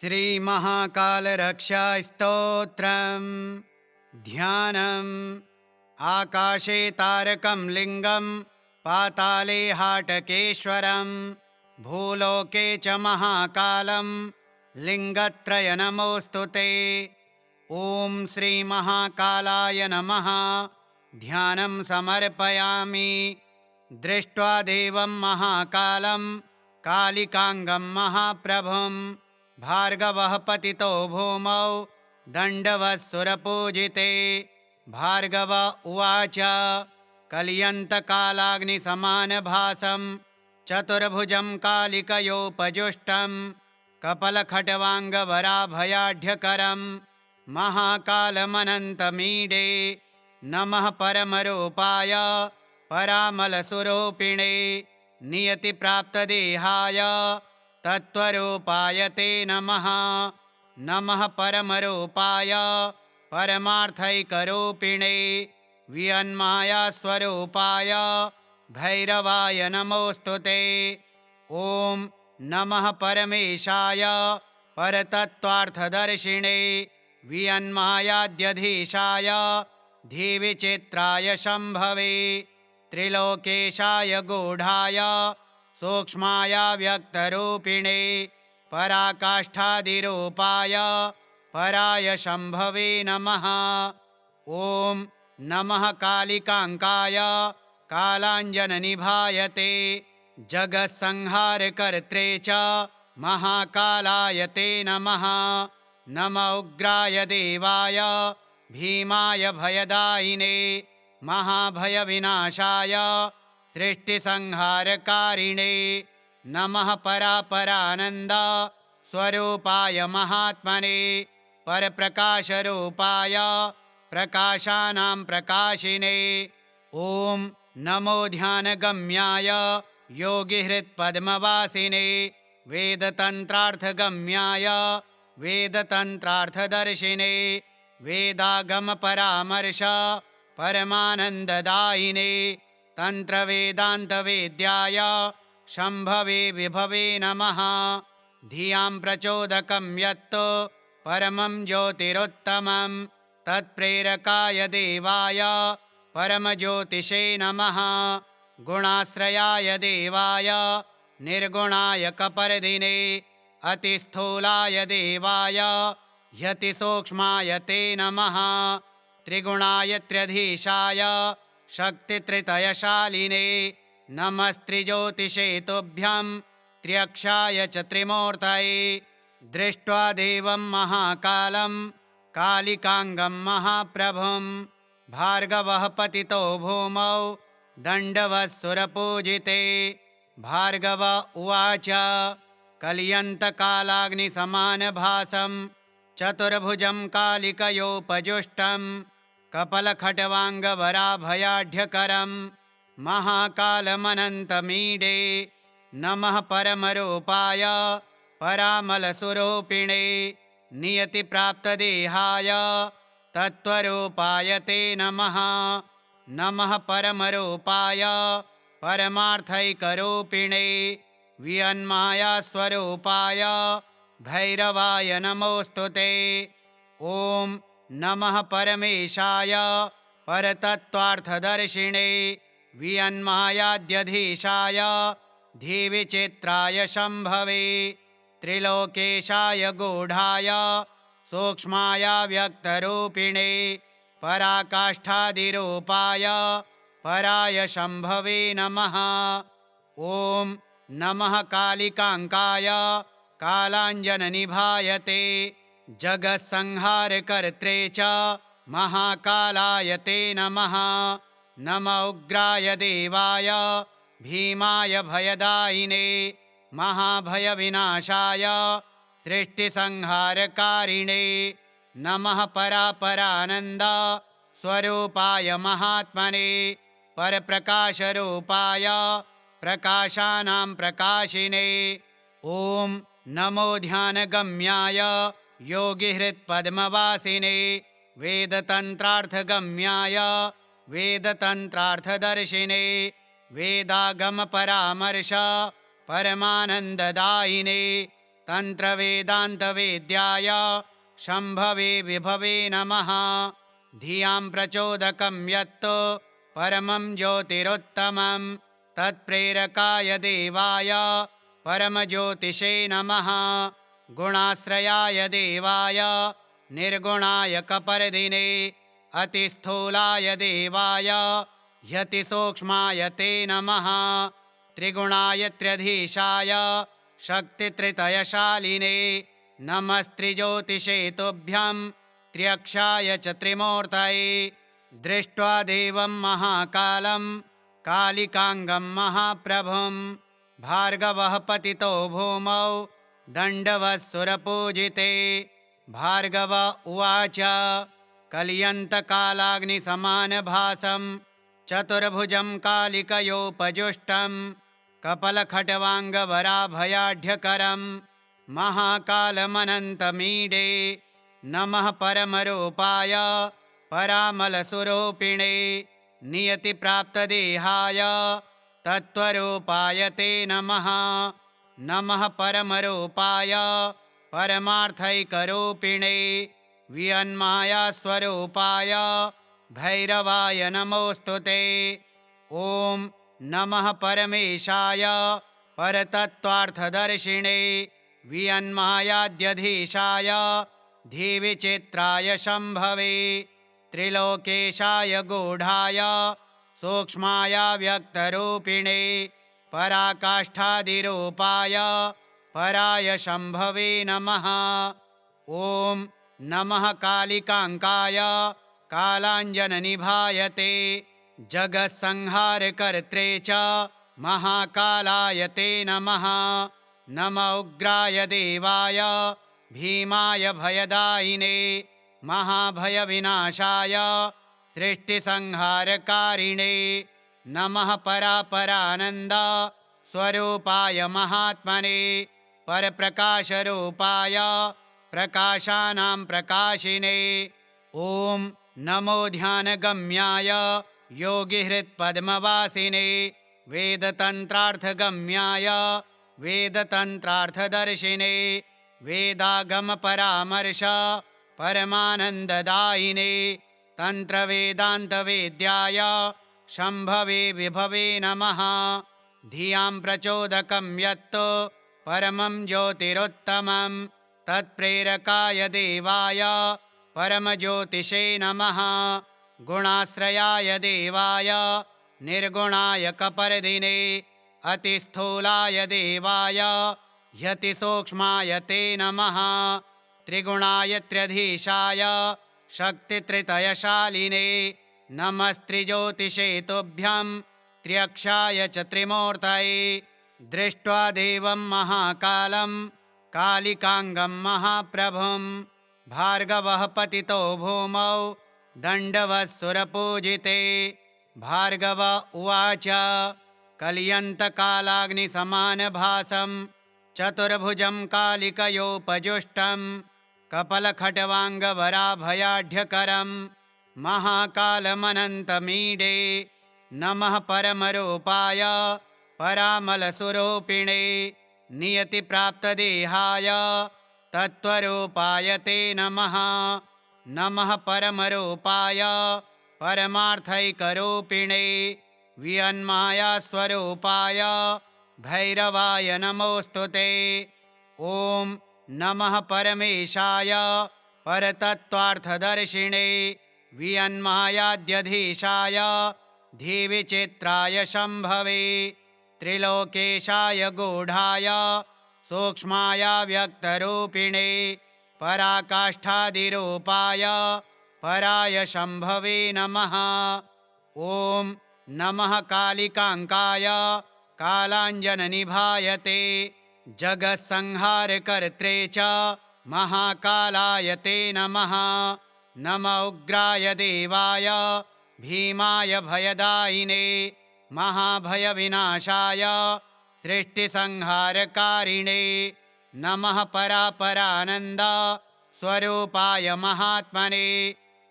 श्रीमहाकालरक्षास्तोत्रम् ध्यानम्। आकाशे तारकं लिङ्गं पाताले हाटकेश्वरं भूलोके च महाकालं लिङ्गत्रय नमोऽस्तु ते। ॐ श्रीमहाकालाय नमः। ध्यानं समर्पयामि। दृष्ट्वा देवं महाकालं कालिकाङ्गं महाप्रभुं भार्गवः पतितो भूमौ दण्डवत्सुरपूजिते। भार्गव उवाच कलियन्तकालाग्निसमानभासं चतुर्भुजं कालिकयोपजुष्टं कपलखट्वाङ्गवराभयाढ्यकरं महाकालमनन्तमीडे। नमः परमरूपाय परामलसुरूपिणे नियतिप्राप्तदेहाय तत्त्वरूपाय ते नमः। नमः परमरूपाय परमार्थैकरूपिणे वियन्मायास्वरूपाय भैरवाय नमोऽस्तु ते। ॐ नमः परमेशाय परतत्त्वार्थदर्शिने वियन्मायाद्यधीशाय धीविचित्राय शम्भवे त्रिलोकेशाय गूढाय सूक्ष्माय व्यक्तरूपिणे पराकाष्ठादिरूपाय पराय शम्भवे नमः। ॐ नमः कालिकाङ्काय कालाञ्जननिभायते जगत्संहारकर्त्रे च महाकालाय ते नमः। नम उग्राय देवाय भीमाय भयदायिने महाभयविनाशाय सृष्टिसंहारकारिणे नमः परापरानन्द स्वरूपाय महात्मने परप्रकाशरूपाय प्रकाशानां प्रकाशिने। ॐ नमो ध्यानगम्याय योगिहृत्पद्मवासिने वेदतन्त्रार्थगम्याय वेदतन्त्रार्थदर्शिने वेदागमपरामर्श परमानन्ददायिने तन्त्रवेदान्तवेद्याय शम्भवे विभवे नमः। धियां प्रचोदकं यत्तु परमं ज्योतिरुत्तमं तत्प्रेरकाय देवाय परमज्योतिषे नमः। गुणाश्रयाय देवाय निर्गुणाय कपर्दिने अतिस्थूलाय देवाय ह्यतिसूक्ष्माय ते नमः। त्रिगुणाय त्र्यधीशाय शक्तित्रितयशालिने नमस्त्रिज्योतिषे तुभ्यं त्र्यक्षाय च त्रिमूर्तये। दृष्ट्वा देवं महाकालं कालिकाङ्गं महाप्रभुं भार्गवः पतितो भूमौ दण्डवत्सुरपूजिते। भार्गव उवाच कलियन्तकालाग्निसमानभासं चतुर्भुजं कालिकयोपजुष्टं कपलखट्वाङ्गवराभयाढ्यकरं महाकालमनन्तमीडे। नमः परमरूपाय परामलसुरूपिणे नियतिप्राप्तदेहाय तत्त्वरूपाय ते नमः। नमः परमरूपाय परमार्थैकरूपिणे वियन्मायास्वरूपाय भैरवाय नमोऽस्तु ते। ॐ नमः परमेशाय परतत्त्वार्थदर्शिने वियन्मायाद्यधीशाय धीविचित्राय शम्भवे त्रिलोकेशाय गूढाय सूक्ष्माय व्यक्तरूपिणे पराकाष्ठादिरूपाय पराय शम्भवे नमः। ॐ नमः कालिकाङ्काय कालाञ्जननिभायते जगत्संहारकर्त्रे च महाकालाय ते नमः। नम उग्राय देवाय भीमाय भयदायिने महाभयविनाशाय सृष्टिसंहारकारिणे नमः परापरानन्द स्वरूपाय महात्मने परप्रकाशरूपाय प्रकाशानां प्रकाशिने। ॐ नमो ध्यानगम्याय योगिहृत्पद्मवासिने वेदतन्त्रार्थगम्याय वेदतन्त्रार्थदर्शिने वेदागमपरामर्श परमानन्ददायिने तन्त्रवेदान्तवेद्याय शम्भवे विभवे नमः। धियां प्रचोदकं यत्तु परमं ज्योतिरुत्तमं तत्प्रेरकाय देवाय परमज्योतिषे नमः। गुणाश्रयाय देवाय निर्गुणाय कपर्दिने अतिस्थूलाय देवाय ह्यतिसूक्ष्माय ते नमः। त्रिगुणाय त्र्यधीशाय शक्तित्रितयशालिने नमस्त्रिज्योतिषे तुभ्यं त्र्यक्षाय च त्रिमूर्तये। दृष्ट्वा देवं महाकालं कालिकाङ्गं महाप्रभुं भार्गवः पतितो भूमौ दण्डवत्सुरपूजिते। भार्गव उवाच कलियन्तकालाग्निसमानभासं चतुर्भुजं कालिकयोपजुष्टं कपलखट्वाङ्गवराभयाढ्यकरं महाकालमनन्तमीडे। नमः परमरूपाय परामलसुरूपिणे नियतिप्राप्तदेहाय तत्त्वरूपाय ते नमः। नमः परमरूपाय परमार्थैकरूपिणे वियन्मायास्वरूपाय भैरवाय नमोऽस्तु ते। ॐ नमः परमेशाय परतत्त्वार्थदर्शिने वियन्मायाद्यधीशाय धीविचित्राय शम्भवे। त्रिलोकेशाय गूढाय सूक्ष्माय व्यक्तरूपिणे पराकाष्ठादिरूपाय पराय शम्भवे नमः। ॐ नमः कालिकाङ्काय कालाञ्जननिभायते जगत्संहारकर्त्रे च महाकालाय ते नमः। नम उग्राय देवाय भीमाय भयदायिने महाभयविनाशाय सृष्टिसंहारकारिणे नमः। परापरानन्द स्वरूपाय महात्मने परप्रकाशरूपाय प्रकाशानां प्रकाशिने। ॐ नमो ध्यानगम्याय योगिहृत्पद्मवासिने वेदतन्त्रार्थगम्याय वेदतन्त्रार्थदर्शिने वेदागमपरामर्श परमानन्ददायिने तन्त्रवेदान्तवेद्याय शम्भवे विभवे नमः। धियां प्रचोदकं यत्तु परमं ज्योतिरुत्तमं तत्प्रेरकाय देवाय परमज्योतिषे नमः। गुणाश्रयाय देवाय निर्गुणाय कपर्दिने अतिस्थूलाय देवाय ह्यतिसूक्ष्माय ते नमः। त्रिगुणाय त्र्यधीशाय शक्तित्रितयशालिने नमस्त्रिज्योतिषे तुभ्यं त्र्यक्षाय च त्रिमूर्तये। दृष्ट्वा देवं महाकालं कालिकाङ्गं महाप्रभुं भार्गवः पतितो भूमौ दण्डवत्सुरपूजिते। भार्गव उवाच कलियन्तकालाग्निसमानभासं चतुर्भुजं कालिकयोपजुष्टं कपलखट्वाङ्गवराभयाढ्यकरं महाकालमनन्तमीडे। नमः परमरूपाय परामलसुरूपिणे नियतिप्राप्तदेहाय तत्त्वरूपाय ते नमः। नमः परमरूपाय परमार्थैकरूपिणे वियन्मायास्वरूपाय भैरवाय नमोऽस्तु ते। ॐ नमः परमेशाय परतत्त्वार्थदर्शिने वियन्मायाद्यधीशाय धीविचित्राय शम्भवे। त्रिलोकेशाय गूढाय सूक्ष्माय व्यक्तरूपिणे पराकाष्ठादिरूपाय पराय शम्भवे नमः। ॐ नमः कालिकाङ्काय कालाञ्जननिभायते जगत्संहारकर्त्रे च महाकालाय ते नमः। नम उग्राय देवाय भीमाय भयदायिने महाभयविनाशाय सृष्टिसंहारकारिणे नमः। परापरानन्द स्वरूपाय महात्मने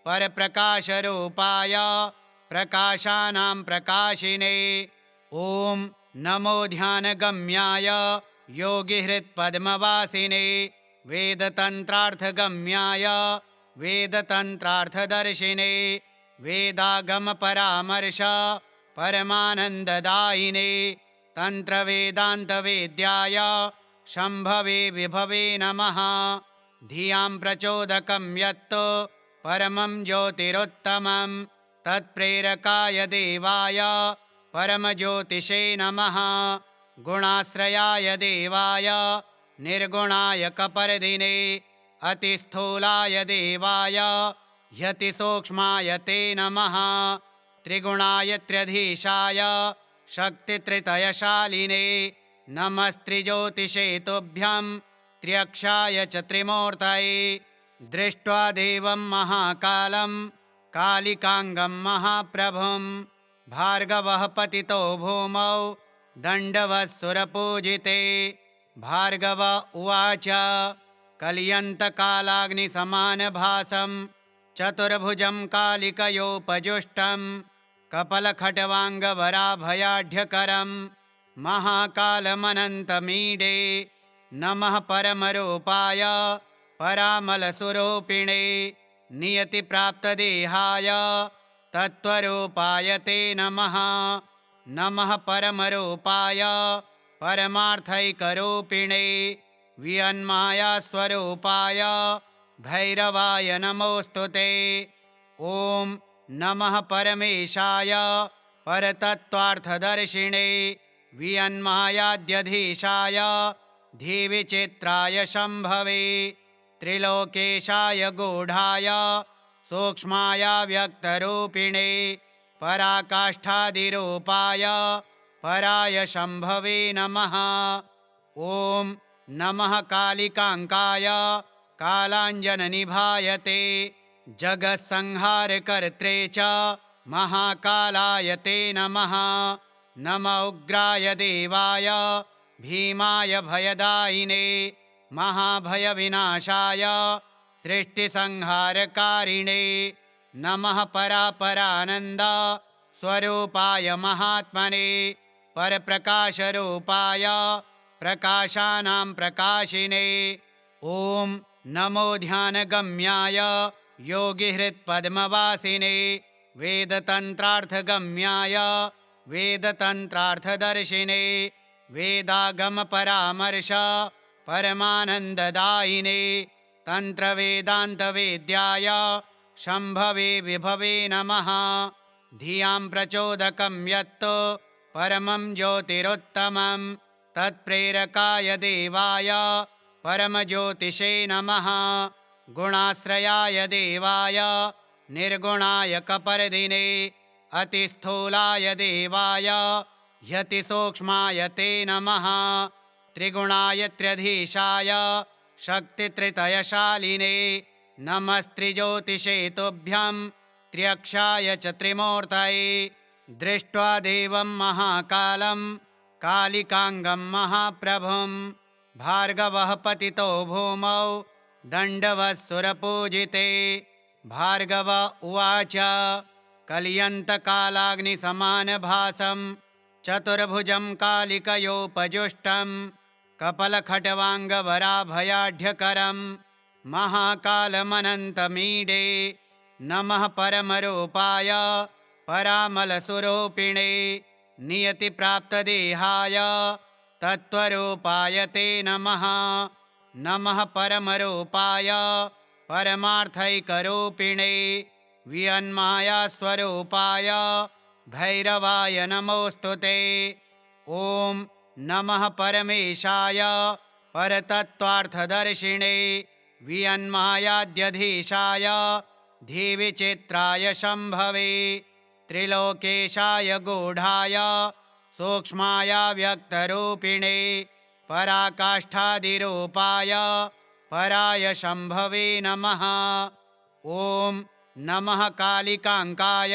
परप्रकाशरूपाय प्रकाशानां प्रकाशिने। ॐ नमो ध्यानगम्याय योगिहृत्पद्मवासिने वेदतन्त्रार्थगम्याय वेदतन्त्रार्थदर्शिने वेदागमपरामर्श परमानन्ददायिने तन्त्रवेदान्तवेद्याय शम्भवे विभवे नमः। धियां प्रचोदकं यत्तु परमं ज्योतिरुत्तमं तत्प्रेरकाय देवाय परमज्योतिषे नमः। गुणाश्रयाय देवाय निर्गुणाय कपर्दिने अतिस्थूलाय देवाय ह्यतिसूक्ष्माय ते नमः। त्रिगुणाय त्र्यधीशाय शक्तित्रितयशालिने नमस्त्रिज्योतिषे तुभ्यं त्र्यक्षाय च त्रिमूर्तये। दृष्ट्वा देवं महाकालं कालिकाङ्गं महाप्रभुं भार्गवः पतितो भूमौ दण्डवत्सुरपूजिते। भार्गव उवाच कल्यन्तकालाग्निसमानभासं चतुर्भुजं कालिकयोपजुष्टं कपलखट्वाङ्गवराभयाढ्यकरं महाकालमनन्तमीडे। नमः परमरूपाय परामलस्वरूपिणे नियतिप्राप्तदेहाय तत्त्वरूपाय ते नमः। नमः परमरूपाय परमार्थैकरूपिणे वियन्मायास्वरूपाय भैरवाय नमोऽस्तु ते। ॐ नमः परमेशाय परतत्त्वार्थदर्शिने वियन्मायाद्यधीशाय धीविचित्राय शम्भवे। त्रिलोकेशाय गूढाय सूक्ष्माय व्यक्तरूपिणे पराकाष्ठादिरूपाय पराय शम्भवे नमः। ॐ नमः कालिकाङ्काय कालाञ्जननिभाय ते जगत्संहारकर्त्रे च महाकालाय ते नमः। नम उग्राय देवाय भीमाय भयदायिने महाभयविनाशाय सृष्टिसंहारकारिणे नमः परापरानन्द स्वरूपाय महात्मने परप्रकाशरूपाय प्रकाशानां प्रकाशिने। ॐ नमो ध्यानगम्याय योगिहृत्पद्मवासिने वेदतन्त्रार्थगम्याय वेदतन्त्रार्थदर्शिने वेदागमपरामर्श परमानन्ददायिने तन्त्रवेदान्तवेद्याय शम्भवे विभवे नमः। धियां प्रचोदकं यत्तु परमं ज्योतिरुत्तमं तत्प्रेरकाय देवाय परमज्योतिषे नमः। गुणाश्रयाय देवाय निर्गुणाय कपर्दिने अतिस्थूलाय देवाय ह्यतिसूक्ष्माय ते नमः। त्रिगुणाय त्र्यधीशाय शक्तित्रितयशालिने नमस्त्रिज्योतिषे तुभ्यं त्र्यक्षाय च त्रिमूर्तये। दृष्ट्वा देवं महाकालं कालिकाङ्गं महाप्रभुं भार्गवः पतितो भूमौ दण्डवत्सुरपूजिते। भार्गव उवाच कल्यन्तकालाग्निसमानभासं चतुर्भुजं कालिकयोपजुष्टं कपलखट्वाङ्गवराभयाढ्यकरं महाकालमनन्तमीडे। नमः परमरूपाय परामलस्वरूपिणे नियतिप्राप्तदेहाय तत्त्वरूपाय ते नमः। नमः परमरूपाय परमार्थैकरूपिणे वियन्मायास्वरूपाय भैरवाय नमोऽस्तु ते। ॐ नमः परमेशाय परतत्त्वार्थदर्शिने वियन्मायाद्यधीशाय धीविचित्राय शम्भवे। त्रिलोकेशाय गूढाय सूक्ष्माय व्यक्तरूपिणे पराकाष्ठादिरूपाय पराय शम्भवे नमः। ॐ नमः कालिकाङ्काय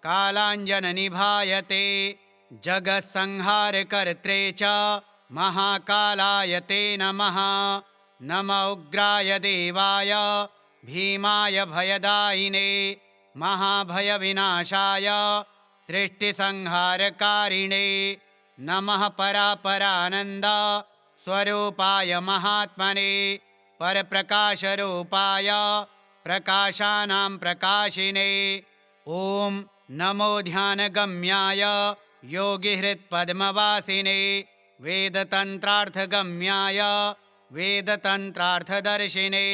कालाञ्जननिभाय ते जगत्संहारकर्त्रे च महाकालाय ते नमः। नम उग्राय देवाय भीमाय भयदायिने महाभयविनाशाय सृष्टिसंहारकारिणे नमः परापरानन्द स्वरूपाय महात्मने परप्रकाशरूपाय प्रकाशानां प्रकाशिने। ॐ नमो ध्यानगम्याय योगिहृत्पद्मवासिने वेदतन्त्रार्थगम्याय वेदतन्त्रार्थदर्शिने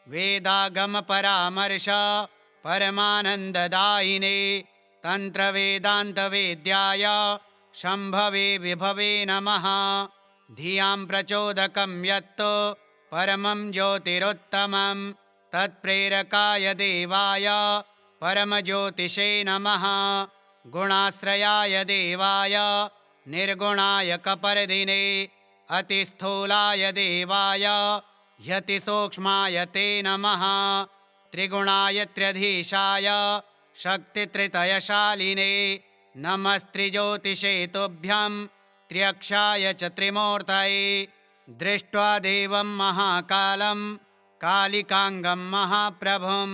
वेदागमपरामर्श परमानन्ददायिने तन्त्रवेदान्तवेद्याय शम्भवे विभवे नमः। धियां प्रचोदकं यत्तु परमं ज्योतिरुत्तमं तत्प्रेरकाय देवाय परमज्योतिषे नमः। गुणाश्रयाय देवाय निर्गुणाय कपर्दिने अतिस्थूलाय देवाय ह्यतिसूक्ष्माय ते नमः। त्रिगुणाय त्र्यधीशाय शक्तित्रितयशालिने नमस्त्रिज्योतिषे तुभ्यं त्र्यक्षाय च त्रिमूर्तये। दृष्ट्वा देवं महाकालं कालिकाङ्गं महाप्रभुं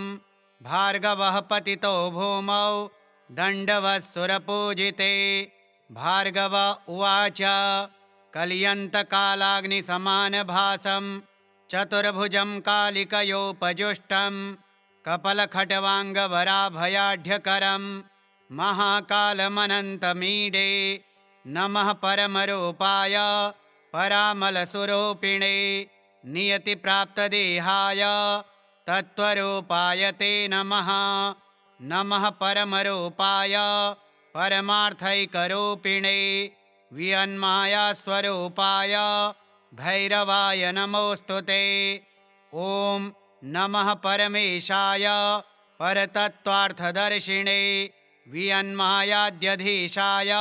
भार्गवः पतितो भूमौ दण्डवत्सुरपूजिते। भार्गव उवाच कलियन्तकालाग्निसमानभासं चतुर्भुजं कालिकयोपजुष्टं कपलखट्वाङ्गवराभयाढ्यकरं महाकालमनन्तमीडे। नमः परमरूपाय परामलस्वरूपिणे नियतिप्राप्तदेहाय तत्त्वरूपाय ते नमः। नमः परमरूपाय परमार्थैकरूपिणे वियन्मायास्वरूपाय भैरवाय नमोऽस्तु ते। ॐ नमः परमेशाय परतत्त्वार्थदर्शिने वियन्मायाद्यधीशाय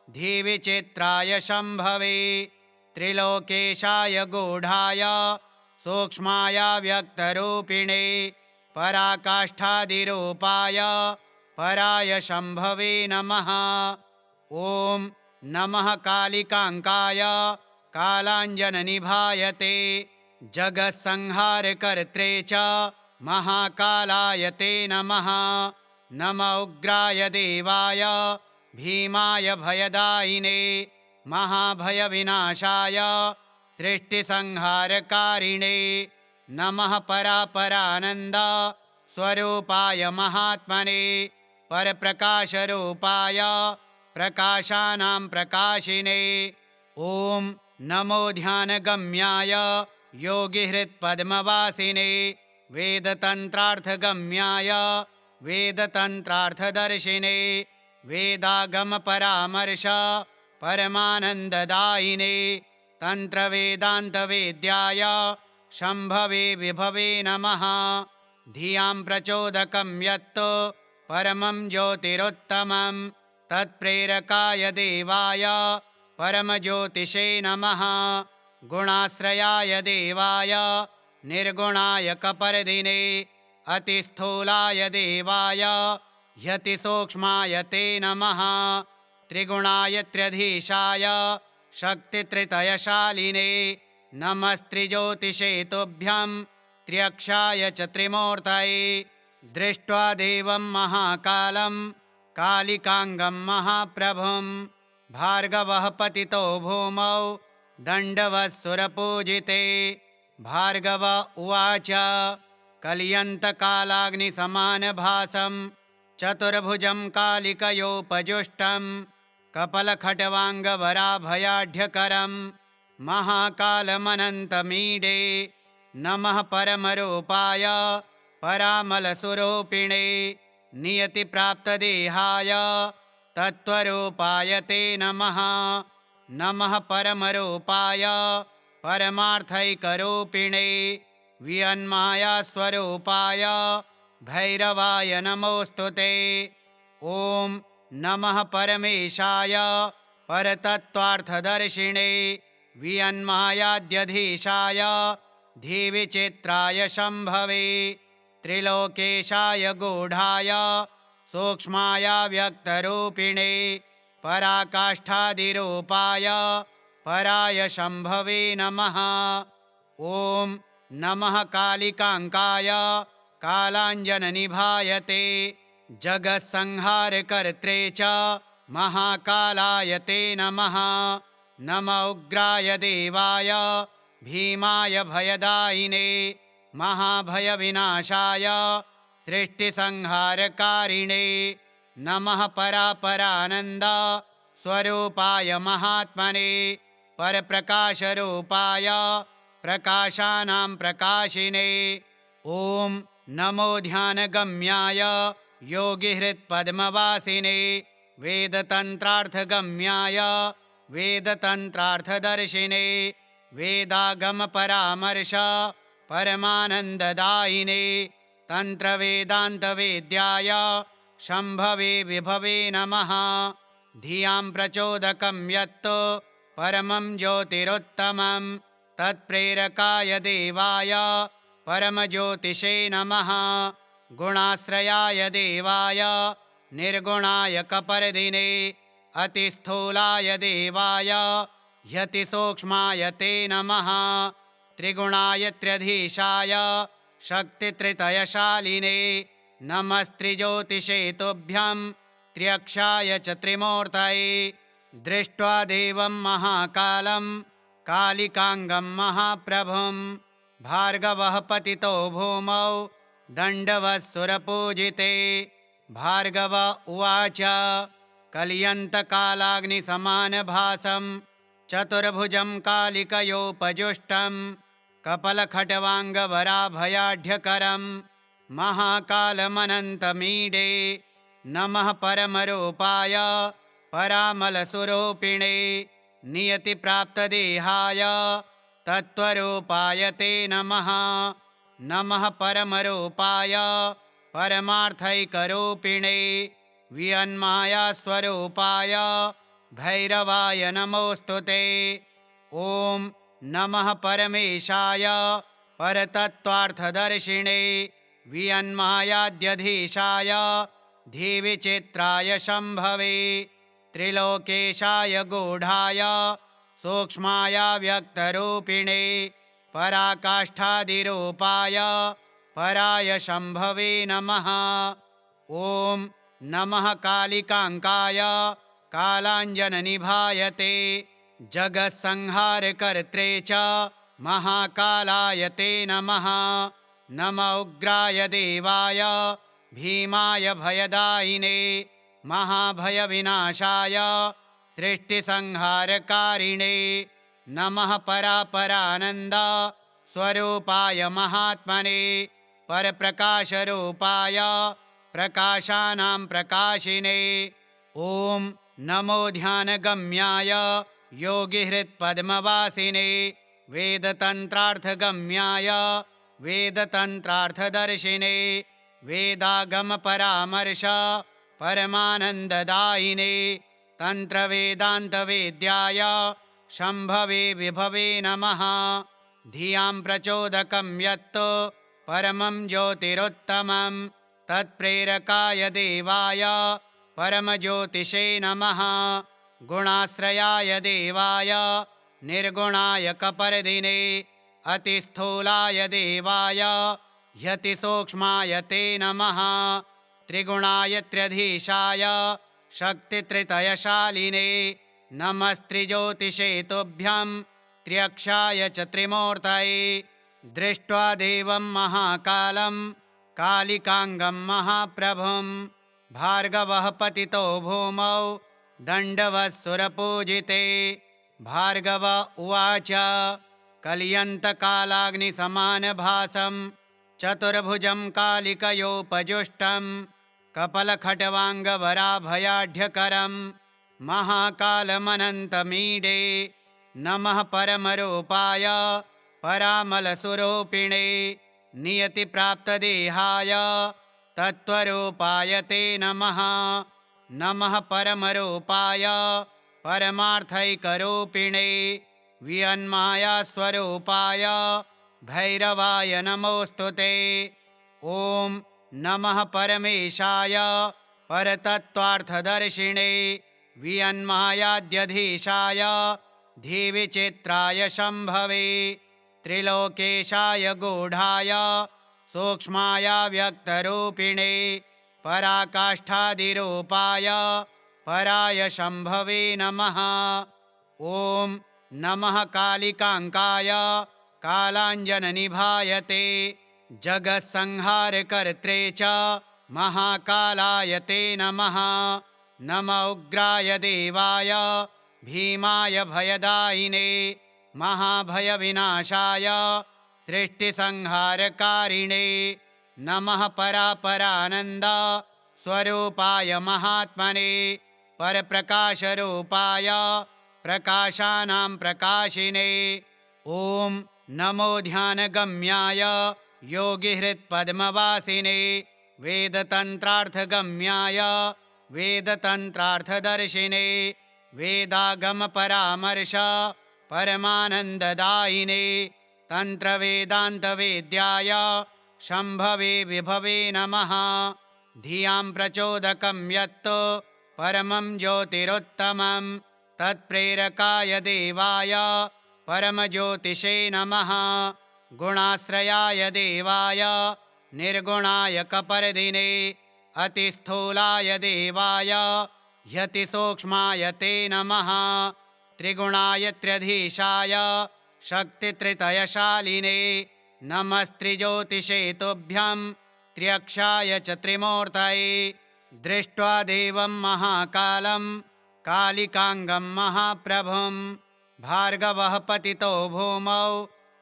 धीविचित्राय शम्भवे। त्रिलोकेशाय गूढाय सूक्ष्माय व्यक्तरूपिणे पराकाष्ठादिरूपाय पराय शम्भवे नमः। ॐ नमः कालिकाङ्काय कालाञ्जननिभायते जगत्संहारकर्त्रे च महाकालाय ते नमः। नम उग्राय देवाय भीमाय भयदायिने महाभयविनाशाय सृष्टिसंहारकारिणे नमः। परापरानन्द स्वरूपाय महात्मने परप्रकाशरूपाय प्रकाशानां प्रकाशिने। ॐ नमो ध्यानगम्याय योगिहृत्पद्मवासिने वेदतन्त्रार्थगम्याय वेदतन्त्रार्थदर्शिने वेदागमपरामर्श परमानन्ददायिने तन्त्रवेदान्तवेद्याय शम्भवे विभवे नमः। धियां प्रचोदकं यत्तु परमं ज्योतिरुत्तमं तत्प्रेरकाय देवाय परमज्योतिषे नमः। गुणाश्रयाय देवाय निर्गुणाय कपर्दिने अतिस्थूलाय देवाय ह्यतिसूक्ष्माय ते नमः। त्रिगुणाय त्र्यधीशाय शक्तित्रितयशालिने नमस्त्रिज्योतिषे तुभ्यं त्र्यक्षाय च त्रिमूर्तये। दृष्ट्वा देवं महाकालं कालिकाङ्गं महाप्रभुं भार्गवः पतितो भूमौ दण्डवत्सुरपूजिते। भार्गव उवाच कलियन्तकालाग्निसमानभासं चतुर्भुजं कालिकयोपजुष्टं कपलखट्वाङ्गवराभयाढ्यकरं महाकालमनन्तमीडे। नमः परमरूपाय परामलस्वरूपिणे नियतिप्राप्तदेहाय तत्त्वरूपाय ते नमः। नमः परमरूपाय परमार्थैकरूपिणे वियन्मायास्वरूपाय भैरवाय नमोऽस्तु ते। ॐ नमः परमेशाय परतत्त्वार्थदर्शिने वियन्मायाद्यधीशाय धीविचित्राय शम्भवे। त्रिलोकेशाय गूढाय सूक्ष्माय व्यक्तरूपिणे पराकाष्ठादिरूपाय पराय शम्भवे नमः। ॐ नमः कालिकाङ्काय कालाञ्जननिभायते जगत्संहारकर्त्रे च महाकालाय ते नमः। नम उग्राय देवाय भीमाय भयदायिने महाभयविनाशाय सृष्टिसंहारकारिणे नमः परापरानन्द स्वरूपाय महात्मने परप्रकाशरूपाय प्रकाशानां प्रकाशिने ॐ नमो ध्यानगम्याय योगिहृत्पद्मवासिने वेदतन्त्रार्थगम्याय वेदतन्त्रार्थदर्शिने वेदागमपरामर्श परमानन्ददायिने तन्त्रवेदान्तवेद्याय शम्भवे विभवे नमः धियां प्रचोदकं यत् परमं ज्योतिरुत्तमं तत्प्रेरकाय देवाय परमज्योतिषे नमः गुणाश्रयाय देवाय निर्गुणाय कपर्दिने अतिस्थूलाय देवाय ह्यतिसूक्ष्माय ते नमः त्रिगुणाय त्र्यधीशाय शक्तित्रितयशालिने नमस्त्रिज्योतिषे तुभ्यं त्र्यक्षाय च त्रिमूर्तये दृष्ट्वा देवं महाकालं कालिकाङ्गं महाप्रभुं भार्गवः पतितो भूमौ दण्डवत्सुरपूजिते भार्गव उवाच कलियन्तकालाग्निसमानभासं चतुर्भुजं कालिकयोपजुष्टं कपलखट्वाङ्गवराभयाढ्यकरं महाकालमनन्तमीडे नमः परमरूपाय परामलस्वरूपिणे नियतिप्राप्तदेहाय तत्त्वरूपाय ते नमः नमः परमरूपाय परमार्थैकरूपिणे वियन्मायास्वरूपाय भैरवाय नमोऽस्तु ते ॐ नमः परमेशाय परतत्त्वार्थदर्शिने वियन्मायाद्यधीशाय धीविचित्राय शम्भवे त्रिलोकेशाय गूढाय सूक्ष्माय व्यक्तरूपिणे पराकाष्ठादिरूपाय पराय शम्भवे नमः ॐ नमः कालिकाङ्काय कालाञ्जननिभाय ते जगत्संहारकर्त्रे च महाकालाय ते नमः नम उग्राय देवाय भीमाय भयदायिने महाभयविनाशाय सृष्टिसंहारकारिणे नमः परापरानन्द स्वरूपाय महात्मने परप्रकाशरूपाय प्रकाशानां प्रकाशिने ॐ नमो ध्यानगम्याय योगिहृत्पद्मवासिने वेदतन्त्रार्थगम्याय वेदतन्त्रार्थदर्शिने वेदागमपरामर्श परमानन्ददायिने तन्त्रवेदान्तवेद्याय शम्भवे विभवे नमः धियां प्रचोदकं यत् परमं ज्योतिरुत्तमं तत्प्रेरकाय देवाय परमज्योतिषे नमः गुणाश्रयाय देवाय निर्गुणाय कपर्दिने अतिस्थूलाय देवाय ह्यतिसूक्ष्माय ते नमः त्रिगुणाय त्र्यधीशाय शक्तित्रितयशालिने नमस्त्रिज्योतिषे तुभ्यं त्र्यक्षाय च त्रिमूर्तये दृष्ट्वा देवं महाकालं कालिकाङ्गं महाप्रभुं भार्गवः पतितो भूमौ दण्डवत्सुरपूजिते भार्गव उवाच कलियन्तकालाग्निसमानभासं चतुर्भुजं कालिकयोपजुष्टं कपलखट्वाङ्गवराभयाढ्यकरं महाकालमनन्तमीडे नमः परमरूपाय परामलस्वरूपिणे नियतिप्राप्तदेहाय तत्त्वरूपाय ते नमः नमः परमरूपाय परमार्थैकरूपिणे वियन्मायास्वरूपाय भैरवाय नमोऽस्तु ते ॐ नमः परमेशाय परतत्त्वार्थदर्शिने वियन्मायाद्यधीशाय धीविचित्राय शम्भवे त्रिलोकेशाय गूढाय सूक्ष्माय व्यक्तरूपिणे पराकाष्ठादिरूपाय पराय शम्भवे नमः ॐ नमः कालिकाङ्काय कालाञ्जननिभायते जगत्संहारकर्त्रे च महाकालाय ते नमः। नम उग्राय देवाय भीमाय भयदायिने महाभयविनाशाय सृष्टिसंहारकारिणे नमः परापरानन्द स्वरूपाय महात्मने परप्रकाशरूपाय प्रकाशानां प्रकाशिने ॐ नमो ध्यानगम्याय योगिहृत्पद्मवासिने वेदतन्त्रार्थगम्याय वेदतन्त्रार्थदर्शिने वेदागमपरामर्श परमानन्ददायिने तन्त्रवेदान्तवेद्याय शम्भवे विभवे नमः। धियां प्रचोदकं यत् परमं ज्योतिरुत्तमं तत्प्रेरकाय देवाय परमज्योतिषे नमः। गुणाश्रयाय देवाय निर्गुणाय कपर्दिने अतिस्थूलाय देवाय ह्यतिसूक्ष्माय ते नमः। त्रिगुणाय त्र्यधीशाय शक्तित्रितयशालिने नमस्त्रिज्योतिषे तुभ्यं त्र्यक्षाय च त्रिमूर्तये। दृष्ट्वा देवं महाकालं कालिकाङ्गं महाप्रभुं भार्गवः पतितो भूमौ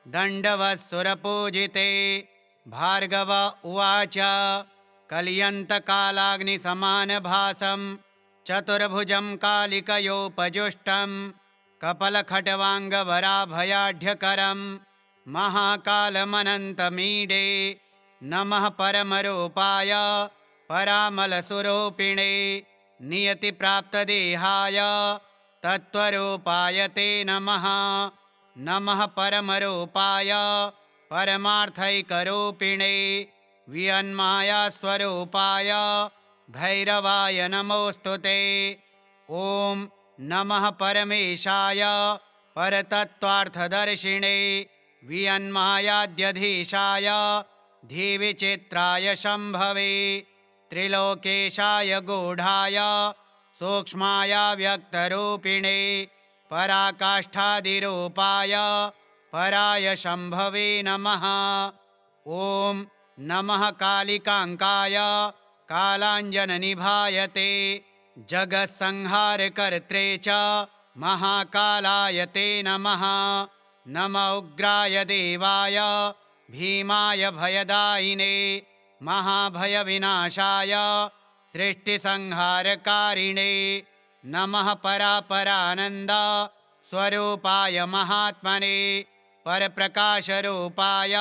दण्डवत्सुरपूजिते। भार्गव उवाच कलयन्तकालाग्निसमानभासं चतुर्भुजं कालिकयोपजुष्टं कपलखट्वाङ्गवराभयाढ्यकरं महाकालमनन्तमीडे नमः। परमरूपाय परामलस्वरूपिणे नियतिप्राप्तदेहाय तत्त्वरूपाय ते नमः। नमः परमरूपाय परमार्थैकरूपिणे वियन्मायास्वरूपाय भैरवाय नमोऽस्तु ते। ॐ नमः परमेशाय परतत्त्वार्थदर्शिने वियन्मायाद्यधीशाय धीविचित्राय शम्भवे त्रिलोकेशाय गूढाय सूक्ष्माय व्यक्तरूपिणे पराकाष्ठादिरूपाय पराय शम्भवे नमः। ॐ नमः कालिकाङ्काय कालाञ्जननिभायते जगत्संहारकर्त्रे च महाकालाय ते नमः। नम उग्राय देवाय भीमाय भयदायिने महाभयविनाशाय सृष्टिसंहारकारिणे नमः परापरानन्द स्वरूपाय महात्मने परप्रकाशरूपाय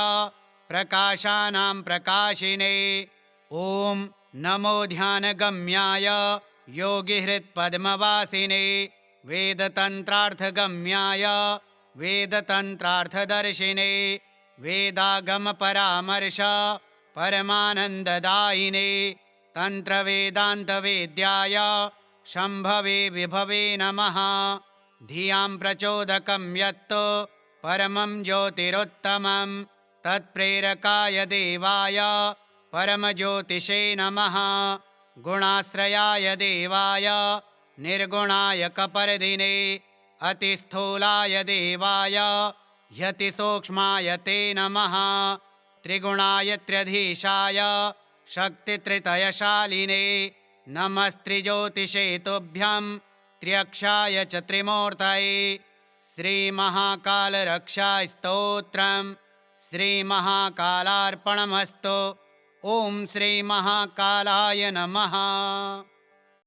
प्रकाशानां प्रकाशिने ॐ नमो ध्यानगम्याय योगिहृत्पद्मवासिने वेदतन्त्रार्थगम्याय वेदतन्त्रार्थदर्शिने वेदागमपरामर्श परमानन्ददायिने तन्त्रवेदान्तवेद्याय शम्भवे विभवे नमः। धियां प्रचोदकं यत् परमं ज्योतिरुत्तमं तत्प्रेरकाय देवाय परमज्योतिषे नमः। गुणाश्रयाय देवाय निर्गुणाय कपर्दिने अतिस्थूलाय देवाय ह्यतिसूक्ष्माय ते नमः। त्रिगुणाय त्र्यधीशाय शक्तित्रितयशालिने नमस्त्रिज्योतिषे तुभ्यं त्र्यक्षाय च त्रिमूर्तये। श्रीमहाकालरक्षास्तोत्रम् श्रीमहाकालार्पणमस्तु। ॐ श्रीमहाकालाय नमः।